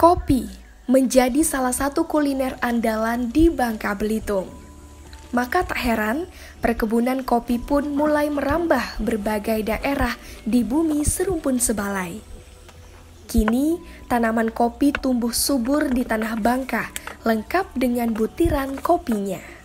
Kopi menjadi salah satu kuliner andalan di Bangka Belitung. Maka tak heran, perkebunan kopi pun mulai merambah berbagai daerah di bumi serumpun Sebalai. Kini, tanaman kopi tumbuh subur di tanah Bangka, lengkap dengan butiran kopinya.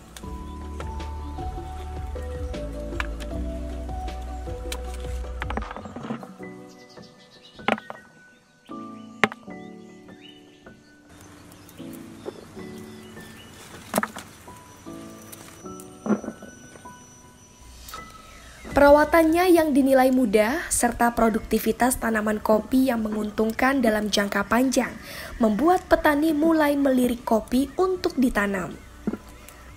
Perawatannya yang dinilai mudah serta produktivitas tanaman kopi yang menguntungkan dalam jangka panjang membuat petani mulai melirik kopi untuk ditanam.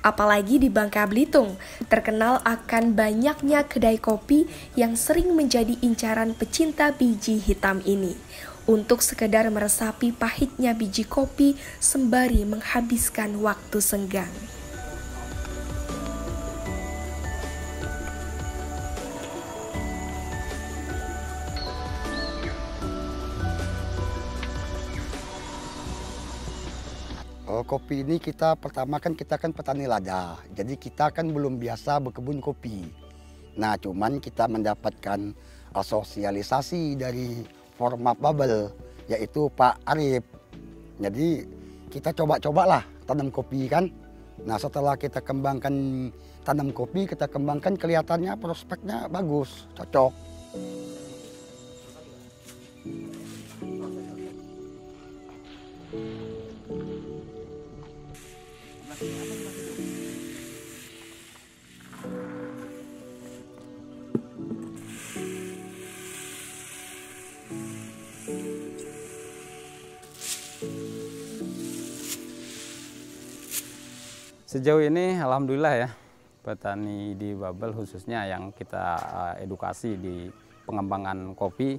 Apalagi di Bangka Belitung, terkenal akan banyaknya kedai kopi yang sering menjadi incaran pecinta biji hitam ini untuk sekedar meresapi pahitnya biji kopi sembari menghabiskan waktu senggang. Kopi ini kita kan petani lada, jadi kita kan belum biasa berkebun kopi. Nah, cuman kita mendapatkan sosialisasi dari Forma Bubble, yaitu Pak Arif. Jadi kita coba-cobalah tanam kopi kan. Nah, setelah kita kembangkan tanam kopi, kita kembangkan kelihatannya prospeknya bagus, cocok. Sejauh ini alhamdulillah ya, petani di Babel khususnya yang kita edukasi di pengembangan kopi,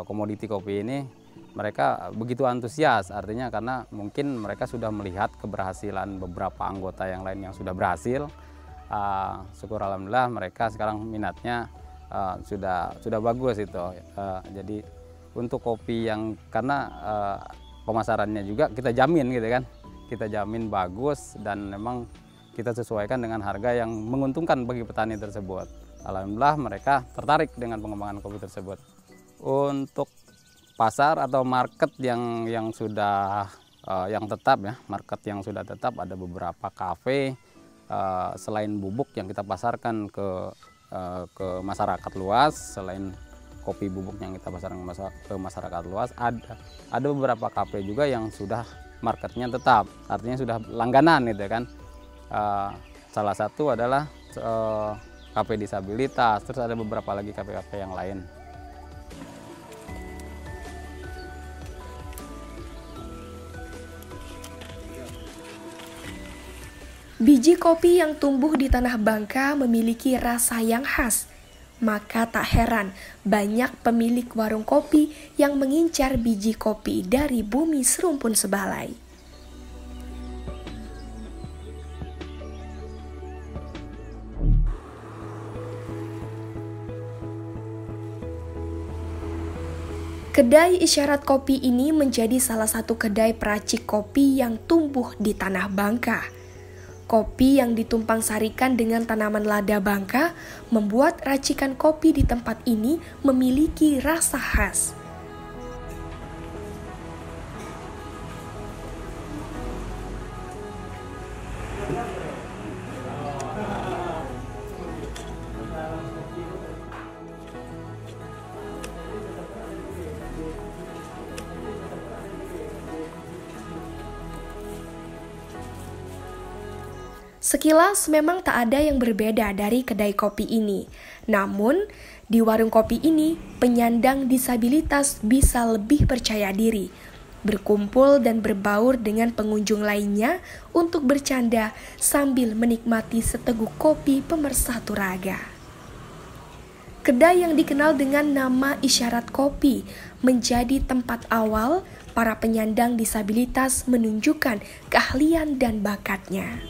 komoditi kopi ini, mereka begitu antusias, artinya karena mungkin mereka sudah melihat keberhasilan beberapa anggota yang lain yang sudah berhasil. Syukur alhamdulillah mereka sekarang minatnya sudah bagus itu. Jadi untuk kopi yang karena pemasarannya juga kita jamin gitu kan. Kita jamin bagus dan memang kita sesuaikan dengan harga yang menguntungkan bagi petani tersebut. Alhamdulillah mereka tertarik dengan pengembangan kopi tersebut. Untuk pasar atau market yang sudah yang tetap ya, market yang sudah tetap ada beberapa kafe selain bubuk yang kita pasarkan ke masyarakat luas, selain kopi bubuk yang kita pasarkan ke masyarakat luas, ada beberapa kafe juga yang sudah marketnya tetap, artinya sudah langganan gitu kan. Salah satu adalah kafe disabilitas, terus ada beberapa lagi kafe-kafe yang lain. Biji kopi yang tumbuh di tanah Bangka memiliki rasa yang khas. Maka tak heran banyak pemilik warung kopi yang mengincar biji kopi dari bumi serumpun Sebalai. Kedai Isyarat Kopi ini menjadi salah satu kedai peracik kopi yang tumbuh di Tanah Bangka. Kopi yang ditumpang sarikan dengan tanaman lada Bangka membuat racikan kopi di tempat ini memiliki rasa khas. Sekilas memang tak ada yang berbeda dari kedai kopi ini. Namun, di warung kopi ini, penyandang disabilitas bisa lebih percaya diri, berkumpul dan berbaur dengan pengunjung lainnya untuk bercanda sambil menikmati seteguk kopi pemersatu raga. Kedai yang dikenal dengan nama Isyarat Kopi menjadi tempat awal para penyandang disabilitas menunjukkan keahlian dan bakatnya.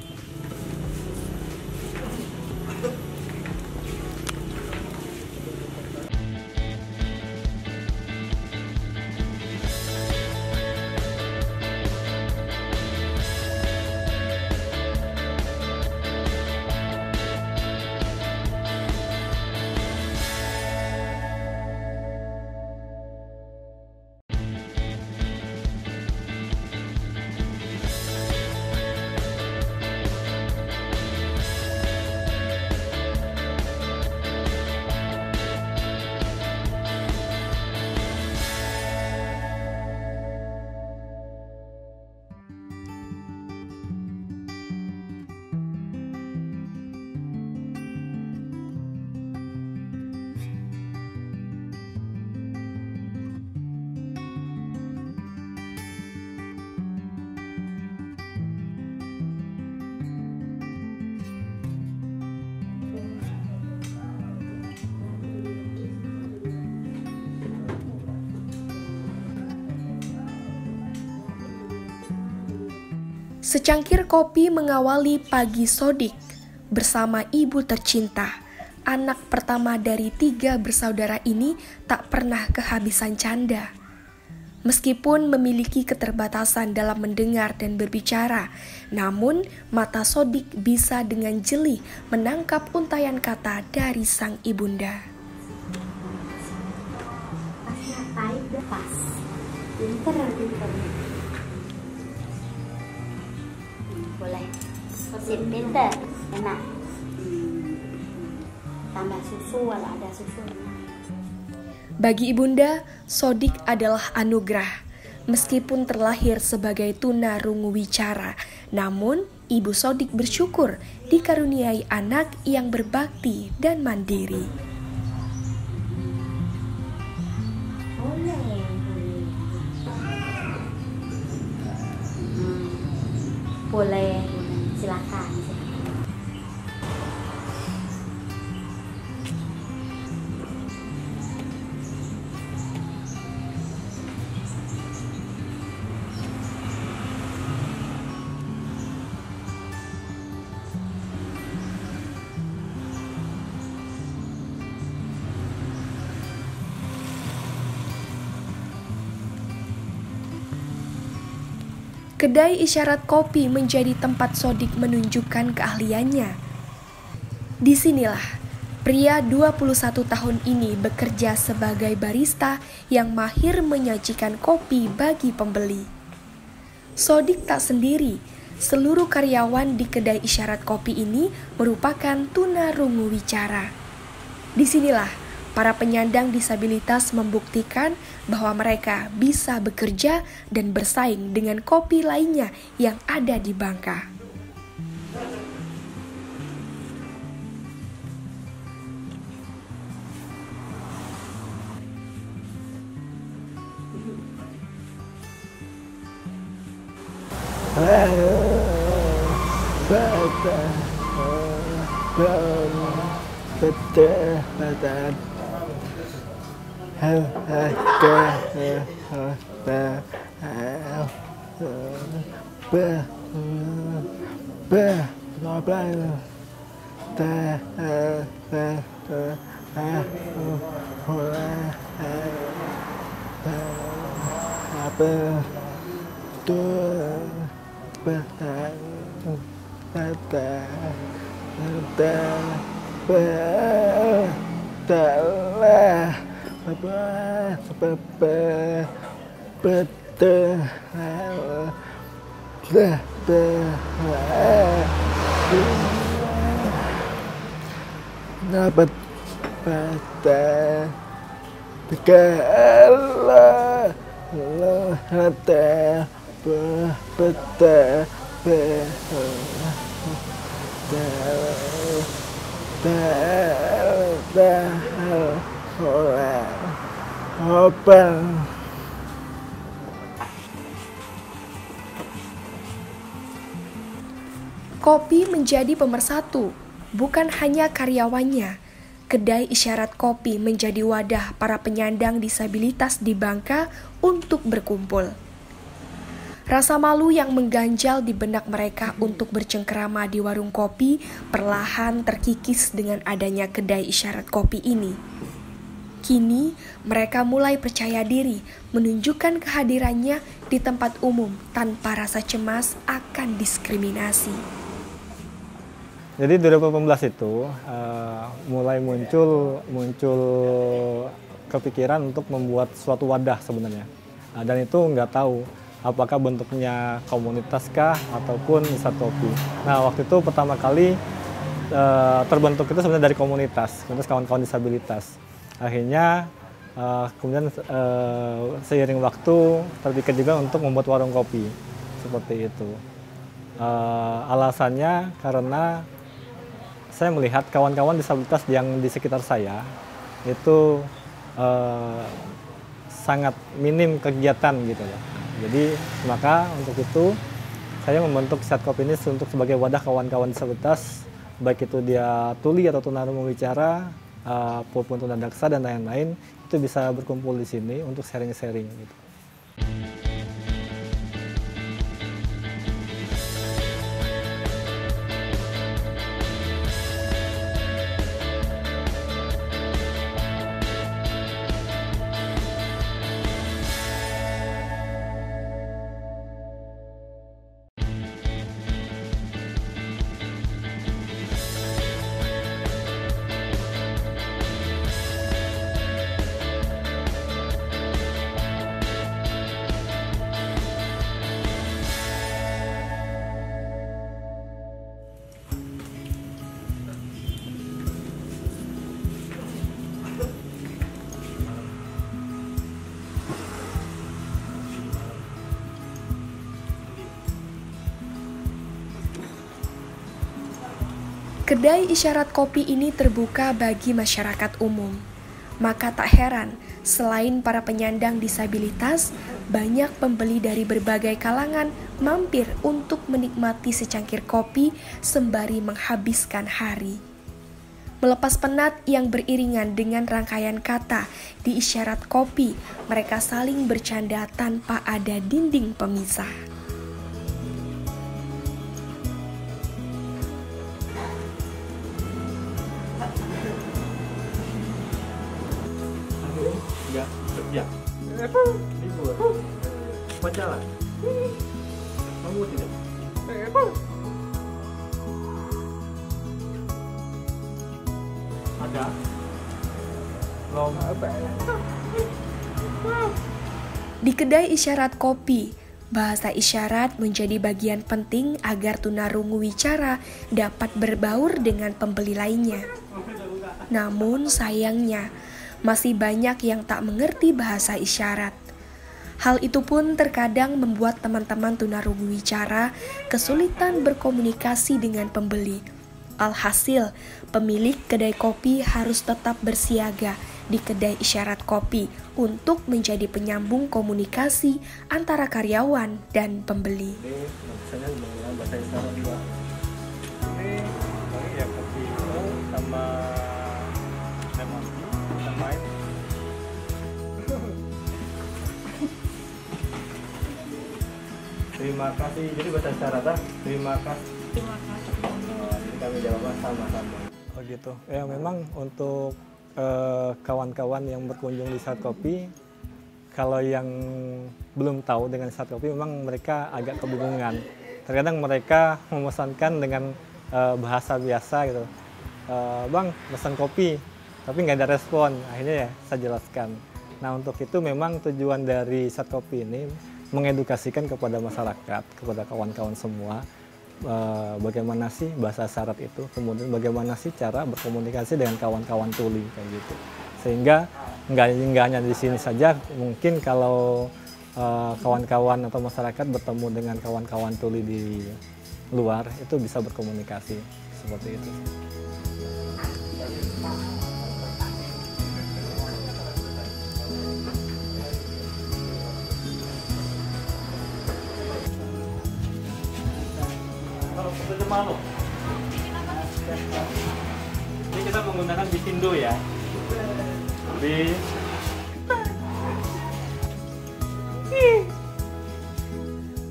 Secangkir kopi mengawali pagi Sodik bersama ibu tercinta. Anak pertama dari 3 bersaudara ini tak pernah kehabisan canda. Meskipun memiliki keterbatasan dalam mendengar dan berbicara, namun mata Sodik bisa dengan jeli menangkap untayan kata dari sang ibunda. Boleh. Sip pinter, enak. Tambah susu, kalau ada susu. Bagi ibunda, Sodik adalah anugerah. Meskipun terlahir sebagai tunarungu wicara, namun ibu Sodik bersyukur dikaruniai anak yang berbakti dan mandiri. Boleh, silakan. Kedai Isyarat Kopi menjadi tempat Sodik menunjukkan keahliannya. Disinilah pria 21 tahun ini bekerja sebagai barista yang mahir menyajikan kopi bagi pembeli. Sodik tak sendiri, seluruh karyawan di kedai Isyarat Kopi ini merupakan tunarungu wicara. Disinilah para penyandang disabilitas membuktikan bahwa mereka bisa bekerja dan bersaing dengan kopi lainnya yang ada di Bangka. Kopi menjadi pemersatu, bukan hanya karyawannya. Kedai Isyarat Kopi menjadi wadah para penyandang disabilitas di Bangka untuk berkumpul. Rasa malu yang mengganjal di benak mereka untuk bercengkerama di warung kopi perlahan terkikis dengan adanya Kedai Isyarat Kopi ini. Kini, mereka mulai percaya diri menunjukkan kehadirannya di tempat umum tanpa rasa cemas akan diskriminasi. Jadi 2018 itu mulai muncul kepikiran untuk membuat suatu wadah sebenarnya. Dan itu nggak tahu apakah bentuknya komunitas kah ataupun Isyarat Kopi. Nah, waktu itu pertama kali terbentuk itu sebenarnya dari komunitas kawan-kawan disabilitas. Akhirnya kemudian seiring waktu terpikir juga untuk membuat warung kopi seperti itu. Alasannya karena saya melihat kawan-kawan disabilitas yang di sekitar saya itu sangat minim kegiatan gitu ya. Jadi maka untuk itu saya membentuk Isyarat Kopi ini untuk sebagai wadah kawan-kawan disabilitas, baik itu dia tuli atau tunarungu wicara, maupun tunadaksa dan lain-lain, itu bisa berkumpul di sini untuk sharing-sharing gitu. Kedai Isyarat Kopi ini terbuka bagi masyarakat umum. Maka tak heran, selain para penyandang disabilitas, banyak pembeli dari berbagai kalangan mampir untuk menikmati secangkir kopi sembari menghabiskan hari. Melepas penat yang beriringan dengan rangkaian kata di Isyarat Kopi, mereka saling bercanda tanpa ada dinding pemisah. Ya, libur. Mau jalan? Mau tidak? Ada? Belum. Di Kedai Isyarat Kopi, bahasa isyarat menjadi bagian penting agar tunarungu wicara dapat berbaur dengan pembeli lainnya. Namun sayangnya, masih banyak yang tak mengerti bahasa isyarat. Hal itu pun terkadang membuat teman-teman tunarungu wicara kesulitan berkomunikasi dengan pembeli. Alhasil, pemilik kedai kopi harus tetap bersiaga di Kedai Isyarat Kopi untuk menjadi penyambung komunikasi antara karyawan dan pembeli. Ini bahasa isyarat juga. Ini ya kopi sama main. Terima kasih. Jadi bahasa isyarat, terima kasih. Terima kasih. Jadi kami jawab sama-sama. Oh gitu. Ya memang untuk kawan-kawan yang berkunjung di Isyarat Kopi kalau yang belum tahu dengan isyarat kopi memang mereka agak kebingungan. Terkadang mereka memesankan dengan bahasa biasa gitu. Bang, pesan kopi, tapi nggak ada respon. Akhirnya ya saya jelaskan. Nah, untuk itu memang tujuan dari isyarat kopi ini mengedukasikan kepada masyarakat, kepada kawan-kawan semua, bagaimana sih bahasa isyarat itu, kemudian bagaimana sih cara berkomunikasi dengan kawan-kawan tuli kayak gitu. Sehingga nggak hanya di sini saja, mungkin kalau kawan-kawan atau masyarakat bertemu dengan kawan-kawan tuli di luar itu bisa berkomunikasi seperti itu. Kalau foto malu, ini kita menggunakan bisindo ya.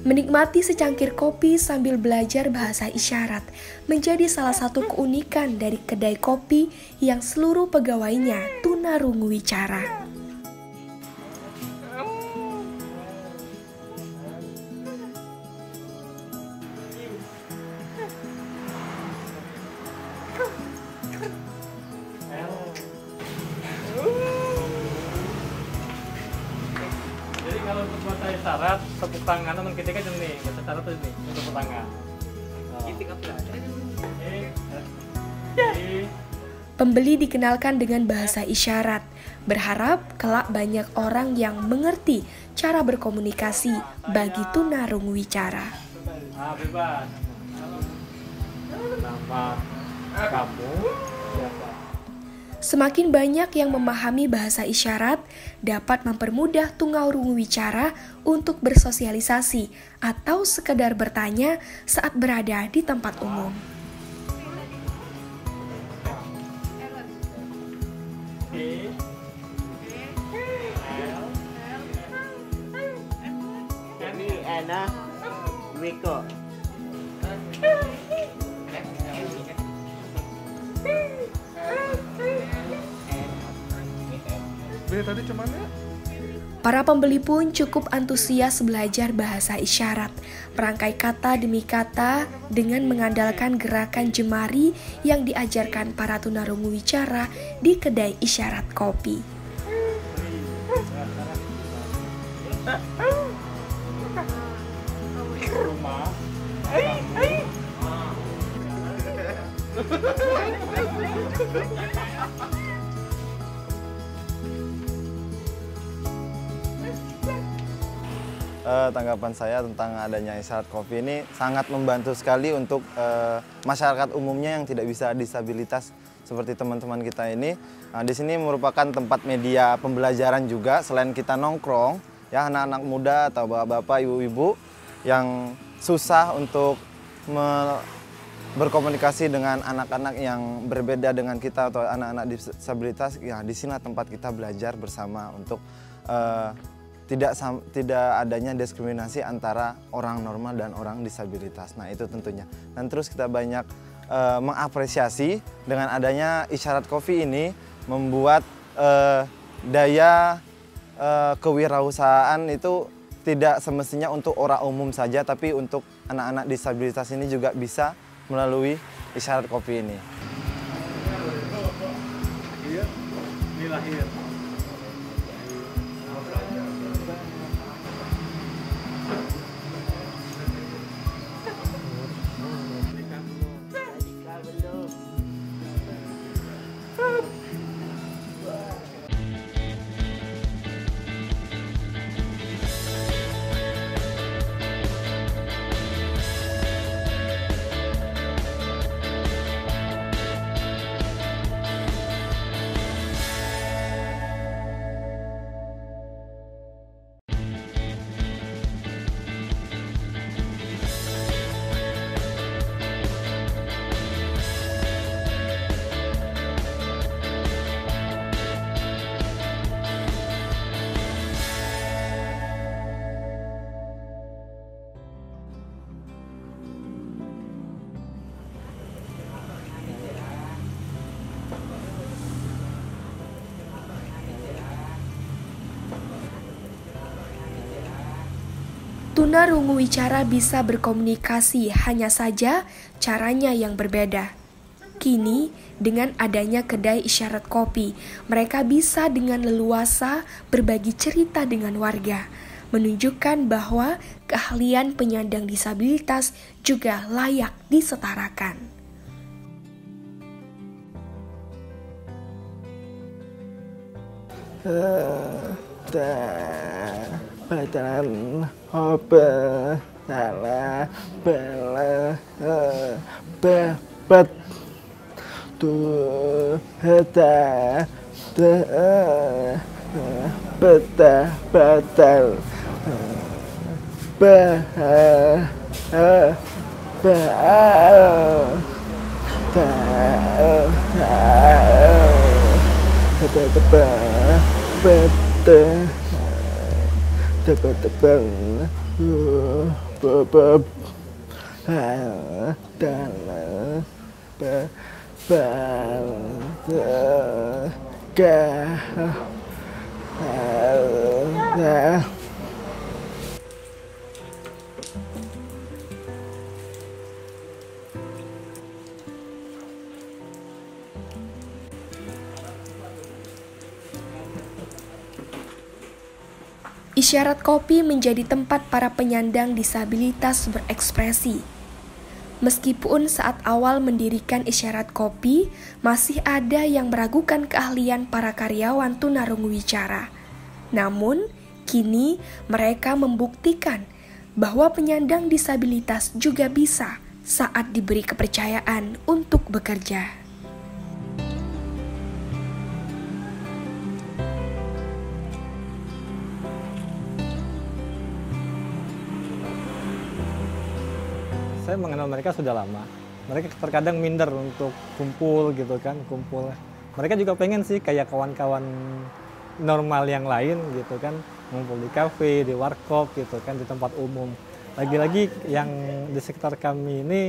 Menikmati secangkir kopi sambil belajar bahasa isyarat menjadi salah satu keunikan dari kedai kopi yang seluruh pegawainya tunarungu wicara. Jadi kalau untuk bahasa isyarat, tepuk tangan teman ketika nih, bahasa isyarat tuh nih, untuk tepuk tangan. Pembeli dikenalkan dengan bahasa isyarat, berharap kelak banyak orang yang mengerti cara berkomunikasi bagi tunarungu wicara. Bebas. Nama kamu siapa? Semakin banyak yang memahami bahasa isyarat, dapat mempermudah tunarungu wicara untuk bersosialisasi atau sekedar bertanya saat berada di tempat umum. Ini enak, Wiko. Para pembeli pun cukup antusias belajar bahasa isyarat, merangkai kata demi kata dengan mengandalkan gerakan jemari yang diajarkan para tunarungu wicara di kedai isyarat kopi. Tanggapan saya tentang adanya isyarat kopi ini sangat membantu sekali untuk masyarakat umumnya yang tidak bisa disabilitas seperti teman-teman kita ini. Nah, di sini merupakan tempat media pembelajaran juga, selain kita nongkrong, ya anak-anak muda atau bapak-bapak, ibu-ibu yang susah untuk berkomunikasi dengan anak-anak yang berbeda dengan kita atau anak-anak disabilitas. Ya, di sini tempat kita belajar bersama untuk tidak adanya diskriminasi antara orang normal dan orang disabilitas. Nah, itu tentunya. Dan terus kita banyak mengapresiasi dengan adanya isyarat kopi ini membuat daya kewirausahaan itu tidak semestinya untuk orang umum saja, tapi untuk anak-anak disabilitas ini juga bisa melalui isyarat kopi ini. Ini lahir. Tunarungu Wicara bisa berkomunikasi, hanya saja caranya yang berbeda. Kini, dengan adanya kedai isyarat kopi, mereka bisa dengan leluasa berbagi cerita dengan warga, menunjukkan bahwa keahlian penyandang disabilitas juga layak disetarakan. Badan obat salah bela babat tuh hata betah batal tebal bab dalam Isyarat kopi menjadi tempat para penyandang disabilitas berekspresi. Meskipun saat awal mendirikan isyarat kopi, masih ada yang meragukan keahlian para karyawan tunarungu wicara. Namun, kini mereka membuktikan bahwa penyandang disabilitas juga bisa saat diberi kepercayaan untuk bekerja. Saya mengenal mereka sudah lama. Mereka terkadang minder untuk kumpul gitu kan, kumpul. Mereka juga pengen sih kayak kawan-kawan normal yang lain gitu kan, ngumpul di kafe, di warkop gitu kan, di tempat umum. Lagi-lagi yang di sekitar kami ini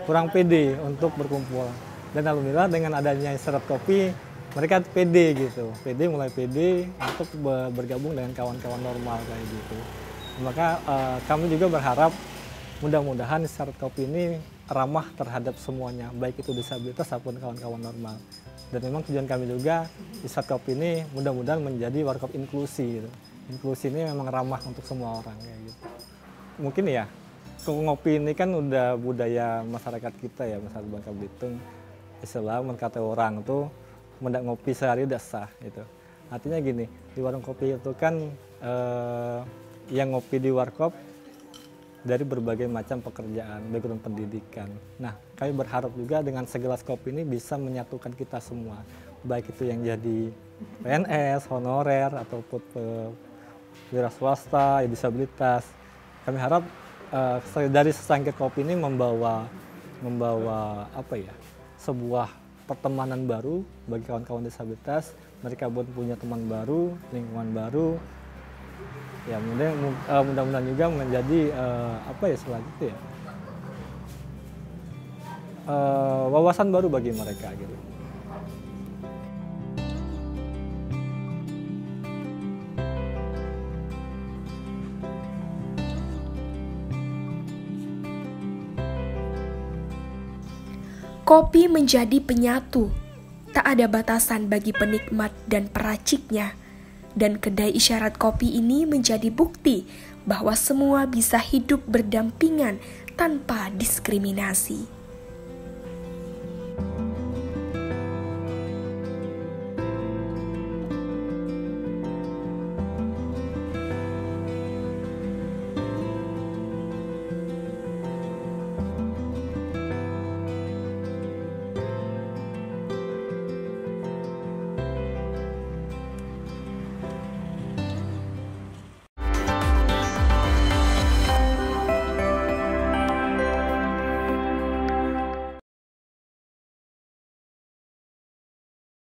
kurang pede untuk berkumpul. Dan alhamdulillah dengan adanya isyarat kopi, mereka pede gitu. Mulai pede untuk bergabung dengan kawan-kawan normal kayak gitu. Maka kami juga berharap mudah-mudahan isyarat kopi ini ramah terhadap semuanya, baik itu disabilitas maupun kawan-kawan normal. Dan memang tujuan kami juga isyarat kopi ini mudah-mudahan menjadi warkop inklusi. Gitu. Inklusi ini memang ramah untuk semua orang kayak gitu. Mungkin ya, ngopi ini kan udah budaya masyarakat kita ya, masyarakat Bangka Belitung. Istilah kata orang tuh mendak ngopi sehari udah sah gitu. Artinya gini, di warung kopi itu kan yang ngopi di warkop dari berbagai macam pekerjaan, background pendidikan. Nah, kami berharap juga dengan segelas kopi ini bisa menyatukan kita semua. Baik itu yang jadi PNS, honorer, ataupun wira swasta, disabilitas. Kami harap dari secangkir kopi ini membawa apa ya, sebuah pertemanan baru bagi kawan-kawan disabilitas. Mereka pun punya teman baru, lingkungan baru. Ya mudah-mudahan juga menjadi apa ya selanjutnya ya, wawasan baru bagi mereka gitu. Kopi menjadi penyatu, tak ada batasan bagi penikmat dan peraciknya. Dan kedai isyarat kopi ini menjadi bukti bahwa semua bisa hidup berdampingan tanpa diskriminasi.